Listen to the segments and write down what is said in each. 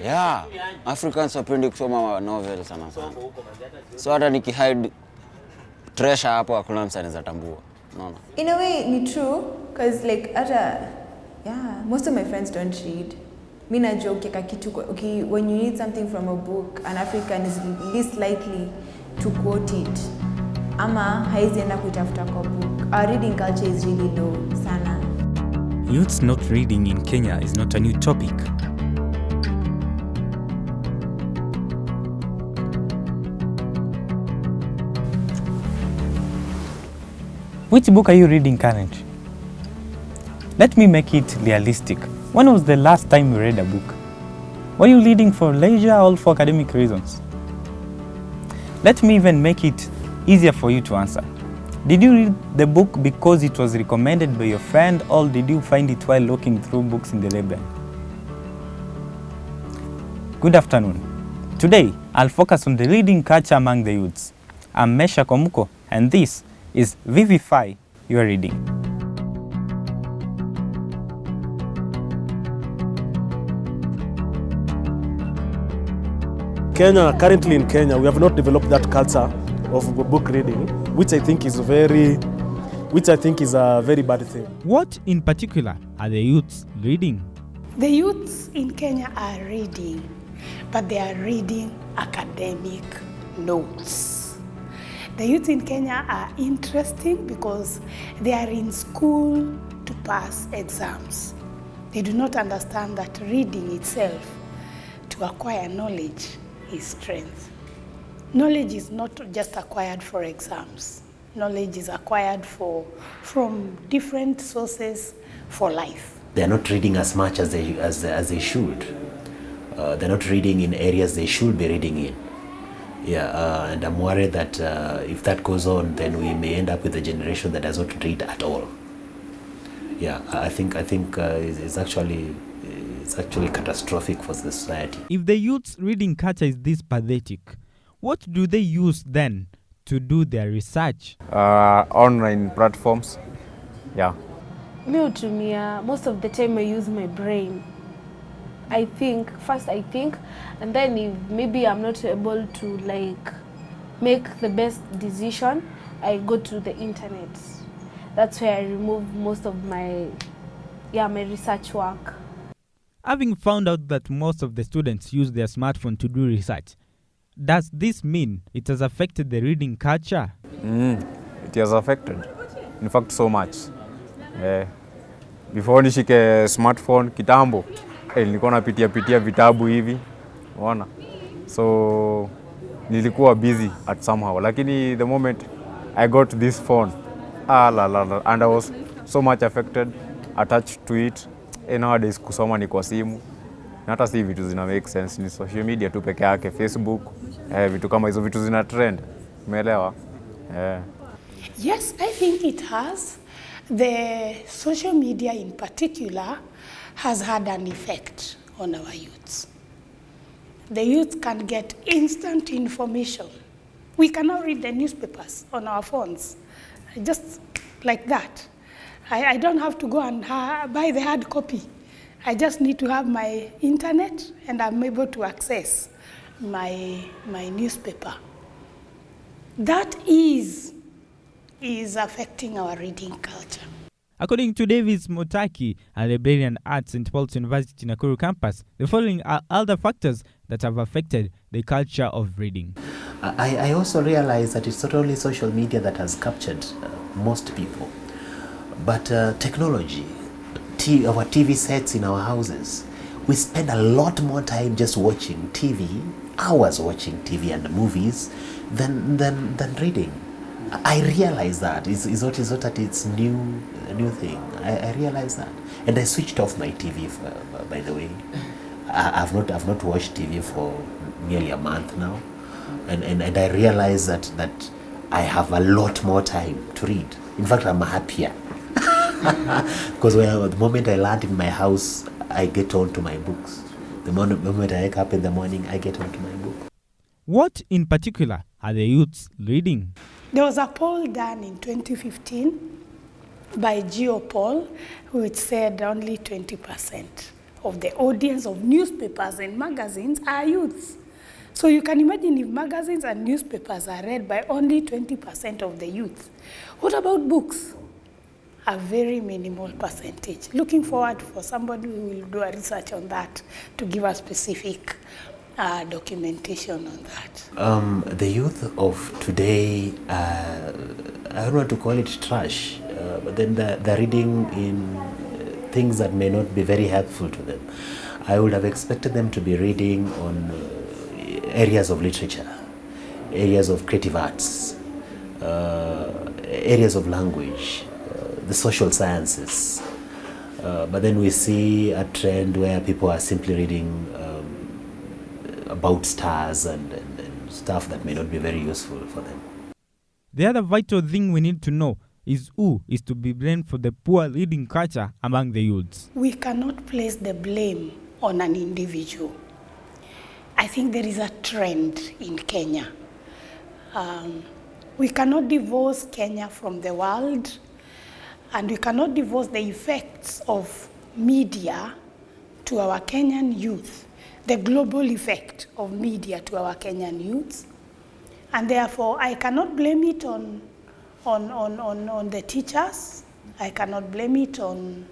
Yeah, Africans wapendi kusoma novel sana sana. So hata nikihide treasure hapo hakuna mtu anaweza tambua. Unaona? In a way ni true cause like most of my friends don't read. Mina joke kitu when you need something from a book, an African is least likely to quote it. Ama haizi enda kuitafuta kwa book. Our reading culture is really low sana. Youths not reading in Kenya is not a new topic. Which book are you reading currently? Let me make it realistic. When was the last time you read a book? Were you reading for leisure or for academic reasons? Let me even make it easier for you to answer. Did you read the book because it was recommended by your friend, or did you find it while looking through books in the library? Good afternoon. Today, I'll focus on the reading culture among the youths. I'm Mesha Komuko, and this is Vivify Your Reading. Currently in Kenya, we have not developed that culture of book reading, which I think is a very bad thing. What in particular are the youths reading? The youths in Kenya are reading, but they are reading academic notes. The youth in Kenya are interesting because they are in school to pass exams. They do not understand that reading itself to acquire knowledge is strength. Knowledge is not just acquired for exams. Knowledge is acquired from different sources for life. They're not reading as much as they should. They're not reading in areas they should be reading in. And I'm worried that if that goes on, then we may end up with a generation that does not read at all. I think it's actually catastrophic for the society. If the youth's reading culture is this pathetic, what do they use then to do their research? Online platforms. Most of the time I use my brain. I think, and then if maybe I'm not able to make the best decision, I go to the internet. That's where I remove most of my research work. Having found out that most of the students use their smartphone to do research, does this mean it has affected the reading culture? It has affected. In fact, so much. Before nishike smartphone kitambo, nilikuwa napitia vitabu hivi, unaona. So nilikuwa busy at somehow. Lakini the moment I got this phone, and I was so much affected, attached to it. Nowadays kusoma ni kwa simu. Na hata si vitu zina make sense, ni social media tu peke yake, Facebook, vitu kama hizo vitu zina trend. Umeelewa? Yes, I think it has. The social media in particular has had an effect on our youths. The youth can get instant information. We cannot read the newspapers on our phones, just like that. I don't have to go and buy the hard copy. I just need to have my internet and I'm able to access my newspaper. That is affecting our reading culture. According to Davis Motaki, a librarian at St. Paul's University Nakuru Campus, the following are other factors that have affected the culture of reading. I also realize that it's not only social media that has captured most people, but technology, our TV sets in our houses. We spend a lot more time just watching TV, hours watching TV and movies, than reading. I realize that. It's not that it's a new thing. I realize that. And I switched off my TV, by the way. I've not watched TV for nearly a month now. And I realize that I have a lot more time to read. In fact, I'm happier. Because the moment I land in my house, I get on to my books. The moment I wake up in the morning, I get on to my book. What in particular are the youths reading? There was a poll done in 2015 by Geopol, which said only 20% of the audience of newspapers and magazines are youths. So you can imagine if magazines and newspapers are read by only 20% of the youth. What about books? A very minimal percentage. Looking forward for somebody who will do a research on that to give us specific documentation on that. The youth of today, I don't want to call it trash, but then they're reading in things that may not be very helpful to them. I would have expected them to be reading on areas of literature, areas of creative arts, areas of language, the social sciences. But then we see a trend where people are simply reading about stars and stuff that may not be very useful for them. The other vital thing we need to know is who is to be blamed for the poor reading culture among the youths. We cannot place the blame on an individual. I think there is a trend in Kenya. We cannot divorce Kenya from the world, and we cannot divorce the effects of media to our Kenyan youth, the global effect of media to our Kenyan youths. And therefore, I cannot blame it on the teachers. I cannot blame it on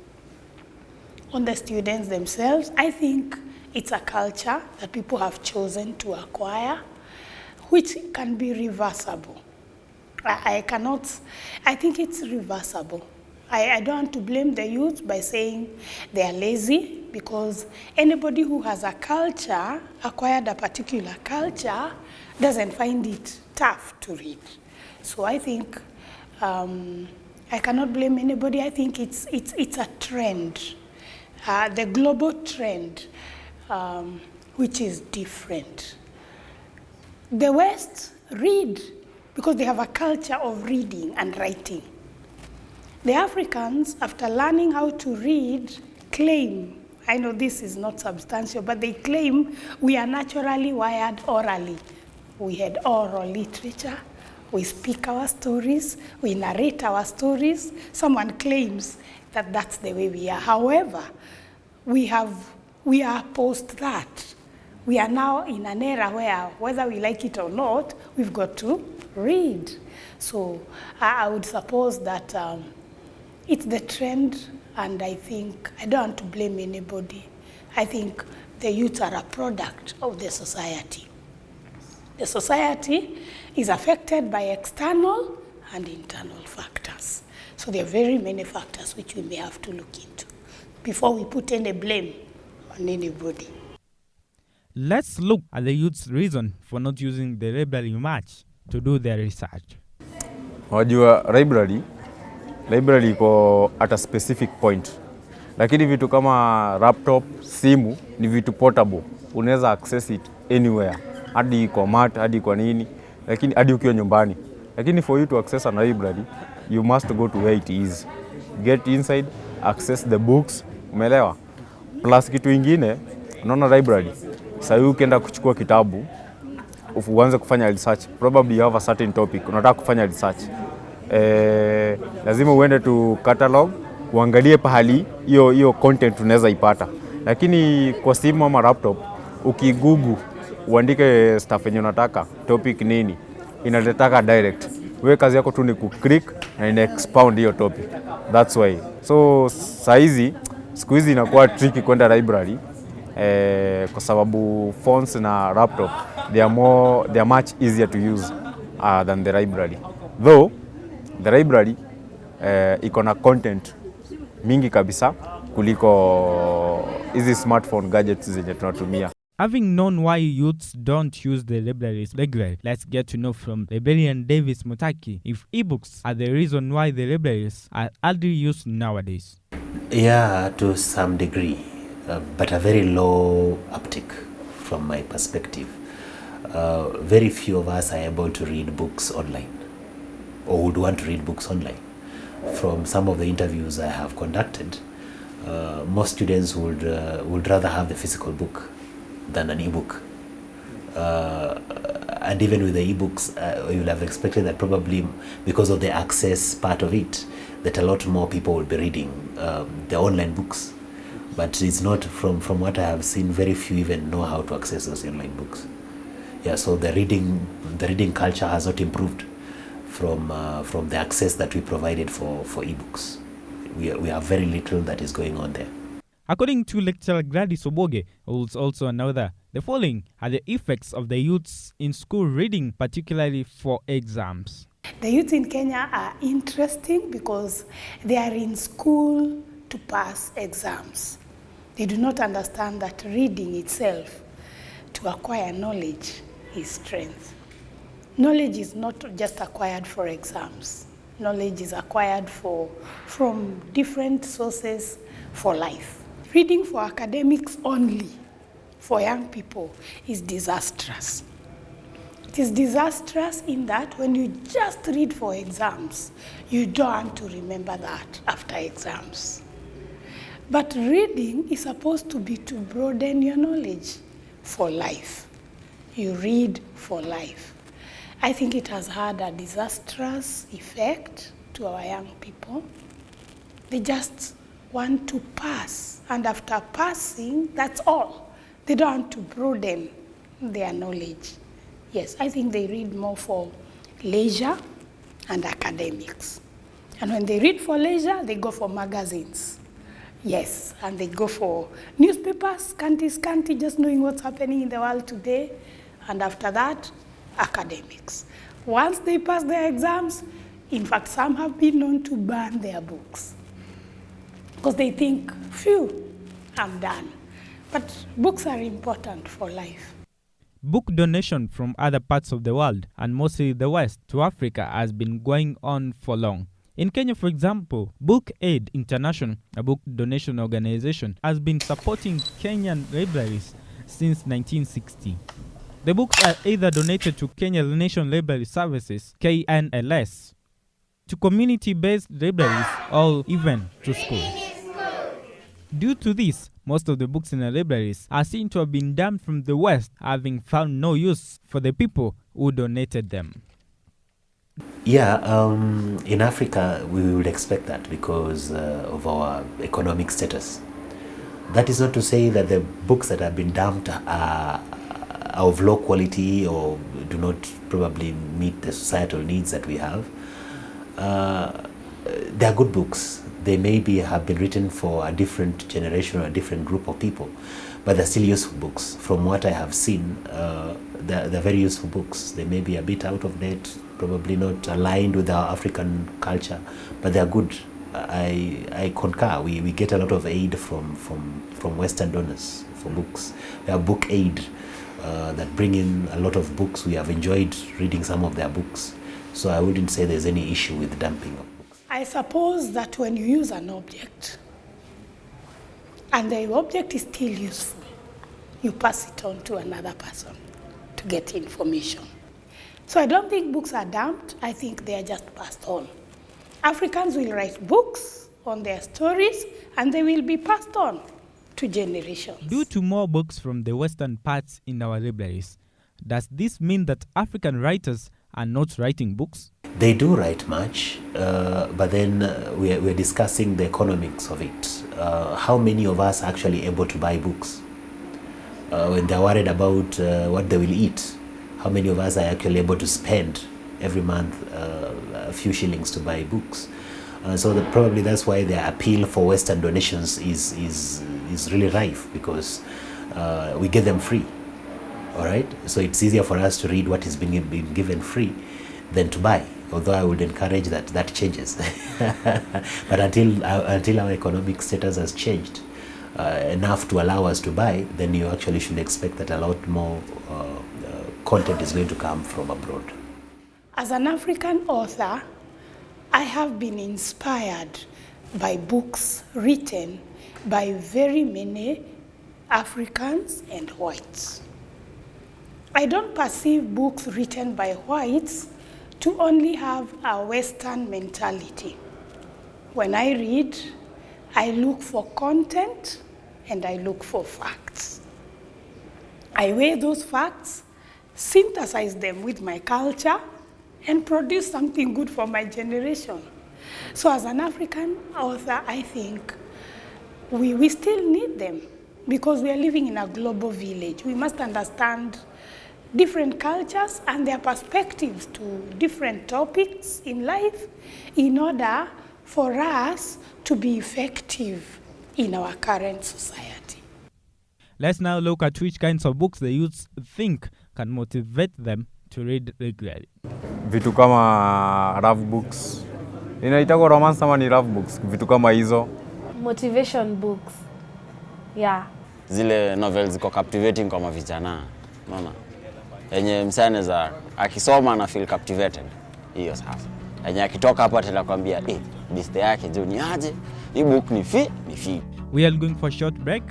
the students themselves. I think it's a culture that people have chosen to acquire, which can be reversible. I think it's reversible. I don't want to blame the youth by saying they are lazy, because anybody who has a culture, acquired a particular culture, doesn't find it tough to read. So I think I cannot blame anybody. I think it's a trend, the global trend, which is different. The West read because they have a culture of reading and writing. The Africans, after learning how to read, claim, I know this is not substantial, but they claim we are naturally wired orally. We had oral literature, we speak our stories, we narrate our stories. Someone claims that that's the way we are. However, we are post that. We are now in an era where, whether we like it or not, we've got to read. So I would suppose that it's the trend, and I think I don't want to blame anybody. I think the youth are a product of the society. The society is affected by external and internal factors. So there are very many factors which we may have to look into before we put any blame on anybody. Let's look at the youth's reason for not using the library much to do their research. Wajua library iko at a specific point, lakini vitu kama laptop, simu ni vitu portable, unaweza access it anywhere, hadi kwa mat, hadi kwa nini, lakini hadi ukiwa nyumbani. Lakini for you to access a library, you must go to where it is, get inside, access the books, umeelewa? Plus kitu ingine, unaona library, sasa ukienda kuchukua kitabu, uanze kufanya research, probably you have a certain topic, unataka kufanya research. Lazima uende to catalog, uangalie pahali hiyo content unaweza ipata. Lakini kwa simu ama laptop, ukigugu uandike stuff yenye unataka, topic nini, inaletaka direct. Wewe kazi yako tu ni kuclick na ina expound hiyo topic. That's why. So saizi siku hizi inakuwa tricky kwenda library, kwa sababu phones na laptop they are much easier to use than the library. Though the library iko na content mingi kabisa kuliko hizi smartphone gadgets zenye tunatumia. Having known why youths don't use the libraries regularly, let's get to know from librarian Davis Mutaki if ebooks are the reason why the libraries are hardly used nowadays. Yeah, to some degree, but a very low uptick from my perspective. Very few of us are able to read books online, or would want to read books online. From some of the interviews I have conducted, most students would rather have the physical book than an ebook. And even with the ebooks, you will have expected that probably because of the access part of it, that a lot more people will be reading the online books. But it's not, from what I have seen, very few even know how to access those online books. Yeah, so the reading culture has not improved from the access that we provided for ebooks. We have very little that is going on there. According to lecturer Gladys Oboge, who is also an author, the following are the effects of the youths in school reading, particularly for exams. The youth in Kenya are interesting because they are in school to pass exams. They do not understand that reading itself, to acquire knowledge, is strength. Knowledge is not just acquired for exams. Knowledge is acquired from different sources for life. Reading for academics only, for young people, is disastrous. It is disastrous in that when you just read for exams, you don't want to remember that after exams. But reading is supposed to be to broaden your knowledge for life. You read for life. I think it has had a disastrous effect to our young people. They just want to pass, and after passing, that's all. They don't want to broaden their knowledge. Yes, I think they read more for leisure and academics. And when they read for leisure, they go for magazines. Yes, and they go for newspapers, scanty, just knowing what's happening in the world today. And after that, academics. Once they pass their exams, in fact, some have been known to burn their books because they think, phew, I'm done. But books are important for life. Book donation from other parts of the world, and mostly the West, to Africa has been going on for long. In Kenya, for example, Book Aid International, a book donation organization, has been supporting Kenyan libraries since 1960. The books are either donated to Kenya Nation Library Services, KNLS, to community-based libraries, or even to schools. Due to this, most of the books in the libraries are seen to have been dumped from the West, having found no use for the people who donated them. Yeah, in Africa, we would expect that because of our economic status. That is not to say that the books that have been dumped are of low quality or do not probably meet the societal needs that we have. They are good books. They maybe have been written for a different generation or a different group of people, but they're still useful books. From what I have seen, they're very useful books. They may be a bit out of date, probably not aligned with our African culture, but they're good. I concur. We get a lot of aid from Western donors for books. We have Book Aid that bring in a lot of books. We have enjoyed reading some of their books. So I wouldn't say there's any issue with dumping of books. I suppose that when you use an object, and the object is still useful, you pass it on to another person to get information. So I don't think books are dumped. I think they are just passed on. Africans will write books on their stories, and they will be passed on to generations. Due to more books from the Western parts in our libraries, does this mean that African writers are not writing books? They do write much, but then we're discussing the economics of it. How many of us are actually able to buy books? When they're worried about what they will eat, how many of us are actually able to spend every month a few shillings to buy books? So probably that's why the appeal for Western donations is really rife, because we get them free. All right, so it's easier for us to read what is being given free than to buy. Although I would encourage that changes, but until our economic status has changed enough to allow us to buy, then you actually should expect that a lot more content is going to come from abroad. As an African author, I have been inspired by books written by very many Africans and whites. I don't perceive books written by whites to only have a Western mentality. When I read, I look for content and I look for facts. I weigh those facts, synthesize them with my culture, and produce something good for my generation. So as an African author, I think we still need them because we are living in a global village. We must understand different cultures and their perspectives to different topics in life in order for us to be effective in our current society. Let's now look at which kinds of books the youths think can motivate them to read regularly. Vitu kama love books. Inaitwa romance ama ni love books? Vitu kama hizo. Motivation books. Yeah. Zile novels ziko captivating kwa vijana. Unaona? Yenye msane za akisoma na feel captivated. Hiyo sasa. Yenye akitoka hapo atakwambia, biste yake jo ni aje? Hii book ni fi. We are going for a short break.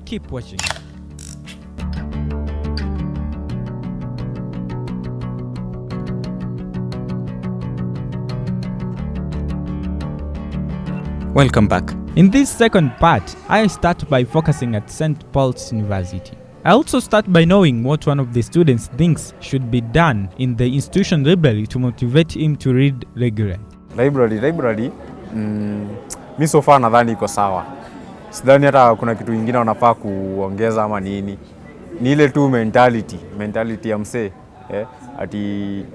Keep watching. Welcome back. In this second part, I start by focusing at St. Paul's University. I also start by knowing what one of the students thinks should be done in the institution library to motivate him to read regularly. Library, mi so far nadhani iko sawa. Sidhani hata kuna kitu kingine wanafaa kuongeza ama nini. Ni ile tu mentality ya msee. Ati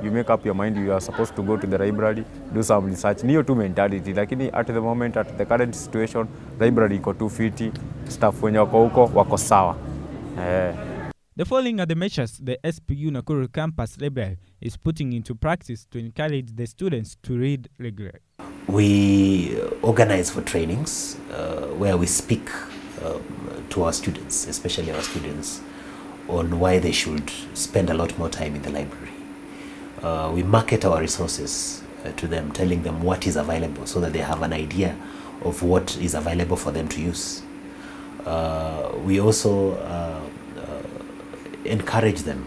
you make up your mind you are supposed to go to the library, do some research. Niyo tu mentality, lakini at the moment, at the current situation, library iko too fiti, staff wenye wako huko wako sawa. The following are the measures the SPU Nakuru Campus library is putting into practice to encourage the students to read regularly. We organize for trainings where we speak to our students, especially our students, on why they should spend a lot more time in the library. We market our resources to them, telling them what is available so that they have an idea of what is available for them to use. We also encourage them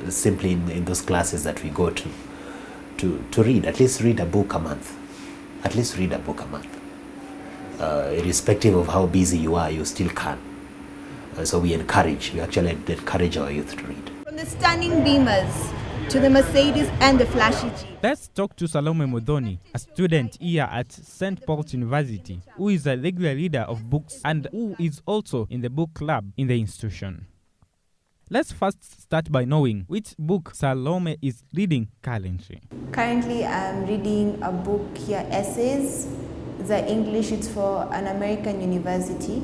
simply in those classes that we go to read, at least read a book a month. At least read a book a month. Irrespective of how busy you are, you still can. So we actually encourage our youth to read. From the stunning Beamers to the Mercedes and the flashy Jeep. Let's talk to Salome Modoni, a student here at St. Paul's University, who is a regular reader of books and who is also in the book club in the institution. Let's first start by knowing which book Salome is reading currently. Currently, I'm reading a book here, Essays. The English, it's for an American university.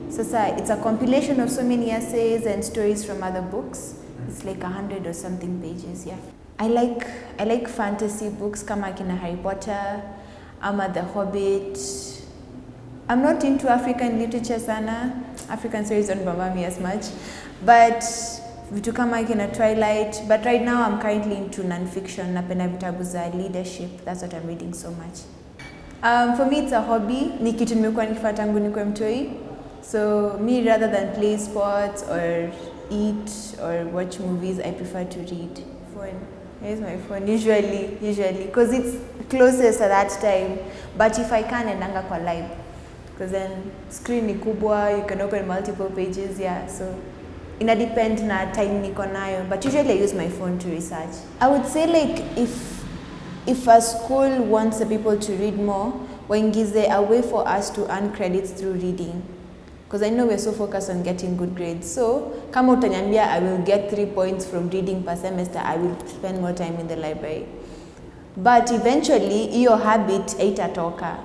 So it's a compilation of so many essays and stories from other books. It's like 100 or something pages, yeah. I like fantasy books kama kina Harry Potter, ama The Hobbit. I'm not into African literature sana. African stories don't bother me as much. But vitu kama kina Twilight. But right now I'm currently into non-fiction. Napenda vitabu za leadership. That's what I'm reading so much. For me it's a hobby. Ni kitu nimekuwa nikifanya tangu nikuwe mtoi. So me, rather than play sports or eat or watch movies, I prefer to read. Phone. Here's my phone, usually, because it's closest at that time. But if I can, endanga kwa live, because then screen ni kubwa, you can open multiple pages, yeah. So ina depend na time niko nayo, but usually I use my phone to research. I would say like if a school wants the people to read more, waingize a way for us to earn credits through reading. Because I know we're so focused on getting good grades. So, kama utaniambia I will get 3 points from reading per semester, I will spend more time in the library. But eventually, hiyo habit haitatoka.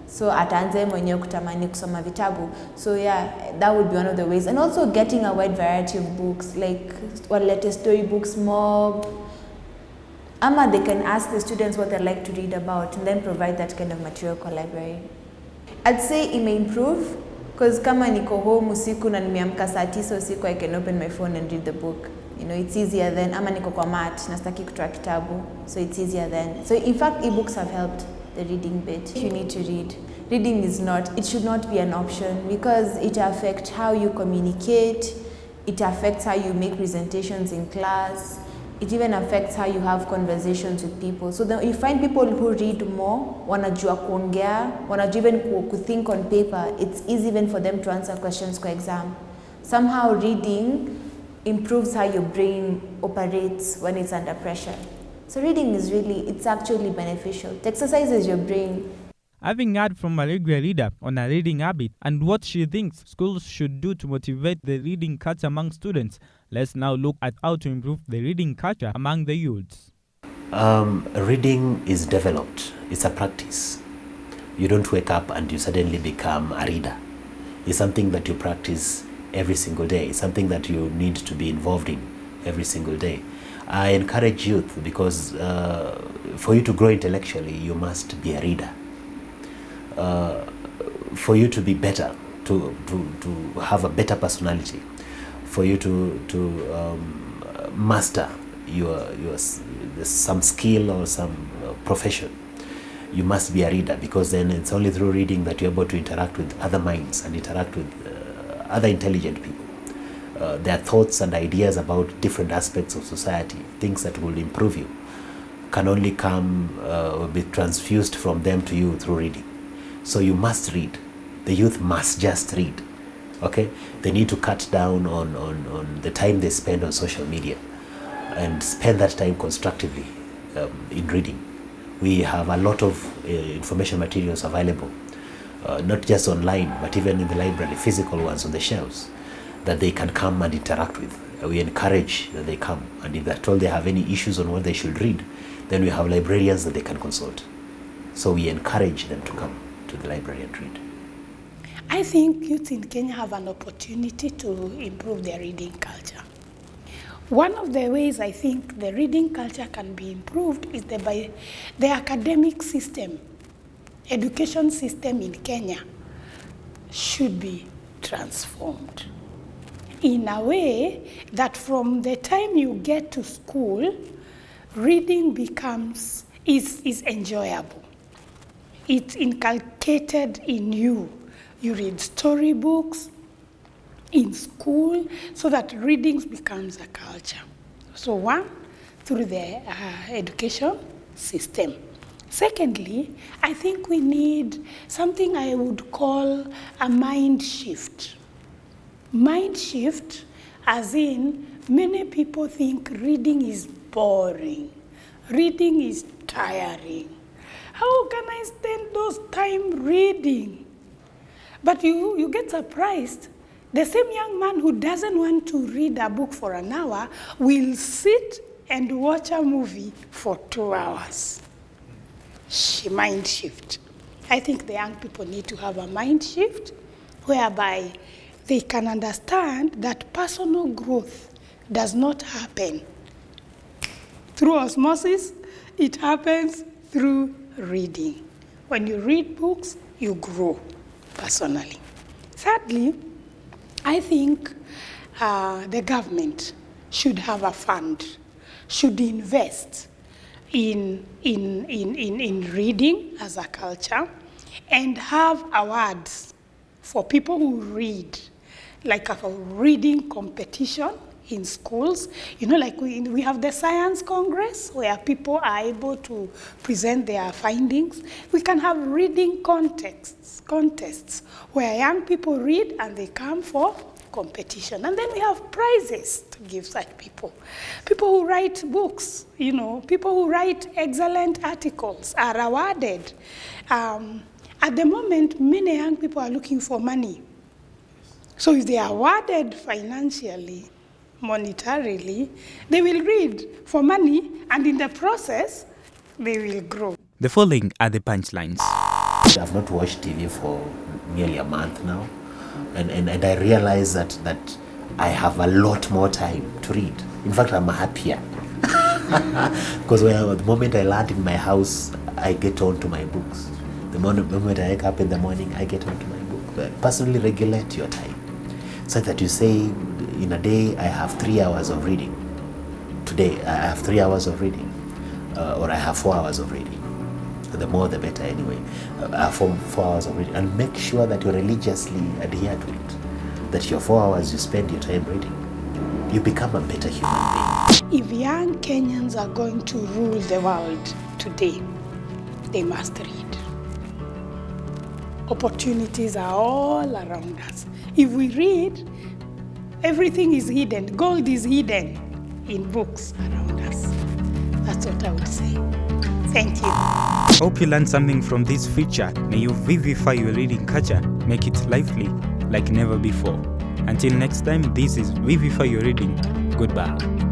So, ataanze mwenyewe kutamani kusoma vitabu. So yeah, that would be one of the ways. And also getting a wide variety of books, like walete storybooks, mob. Ama they can ask the students what they like to read about and then provide that kind of material for library. I'd say it may improve. Because kama niko home usiku na nimeamka saa 9 usiku, I can open my phone and read the book. You know, it's easier then. Ama niko kwa mat, nastaki kutoa kitabu, so it's easier then. So in fact, ebooks have helped the reading bit. You need to read. Reading it should not be an option because it affects how you communicate, it affects how you make presentations in class, it even affects how you have conversations with people. So then you find people who read more, wanajua kuongea, wanajua even think on paper. It's easy even for them to answer questions kwa exam. Somehow reading improves how your brain operates when it's under pressure. So reading is it's actually beneficial. It exercises your brain. Having heard from a regular reader on a reading habit and what she thinks schools should do to motivate the reading culture among students, let's now look at how to improve the reading culture among the youths. Reading is developed. It's a practice. You don't wake up and you suddenly become a reader. It's something that you practice every single day. It's something that you need to be involved in every single day. I encourage youth because for you to grow intellectually, you must be a reader. For you to be better, to have a better personality, for you to master some skill or some profession, you must be a reader, because then it's only through reading that you're able to interact with other minds and interact with other intelligent people. Their thoughts and ideas about different aspects of society, things that will improve you, can only come or be transfused from them to you through reading. So you must read. The youth must just read. Okay? They need to cut down on the time they spend on social media and spend that time constructively in reading. We have a lot of information materials available, not just online, but even in the library, physical ones on the shelves, that they can come and interact with. We encourage that they come, and if they're told they have any issues on what they should read, then we have librarians that they can consult. So we encourage them to come to the library and read. I think youth in Kenya have an opportunity to improve their reading culture. One of the ways I think the reading culture can be improved is by the academic system. Education system in Kenya should be transformed in a way that from the time you get to school, reading is enjoyable. It's inculcated in you. You read storybooks in school so that reading becomes a culture. So one, through the education system. Secondly, I think we need something I would call a mind shift. Mind shift, as in many people think reading is boring, reading is tiring. How can I spend those time reading? But you get surprised. The same young man who doesn't want to read a book for an hour will sit and watch a movie for 2 hours. Mind shift. I think the young people need to have a mind shift whereby they can understand that personal growth does not happen through osmosis, it happens through reading. When you read books, you grow personally. Thirdly, I think the government should have a fund, should invest in reading as a culture and have awards for people who read, like a reading competition in schools. You know, like we have the Science Congress where people are able to present their findings. We can have reading contests where young people read and they come for competition. And then we have prizes to give such people. People who write books, you know, people who write excellent articles are awarded. At the moment, many young people are looking for money. So if they are awarded financially, monetarily, they will read for money, and in the process, they will grow. The following are the punchlines. I've not watched TV for nearly a month now, and I realize that I have a lot more time to read. In fact, I'm happier. Because the moment I land in my house, I get on to my books. The moment I wake up in the morning, I get on to my book. Personally regulate your time, so that you say, in a day, I have 3 hours of reading. Today, I have 3 hours of reading, or I have 4 hours of reading. The more, the better anyway. I have 4 hours of reading. And make sure that you religiously adhere to it. That your 4 hours you spend your time reading, you become a better human being. If young Kenyans are going to rule the world today, they must read. Opportunities are all around us. If we read, everything is hidden. Gold is hidden in books around us. That's what I would say. Thank you. Hope you learned something from this feature. May you vivify your reading culture, make it lively like never before. Until next time, this is Vivify Your Reading. Goodbye.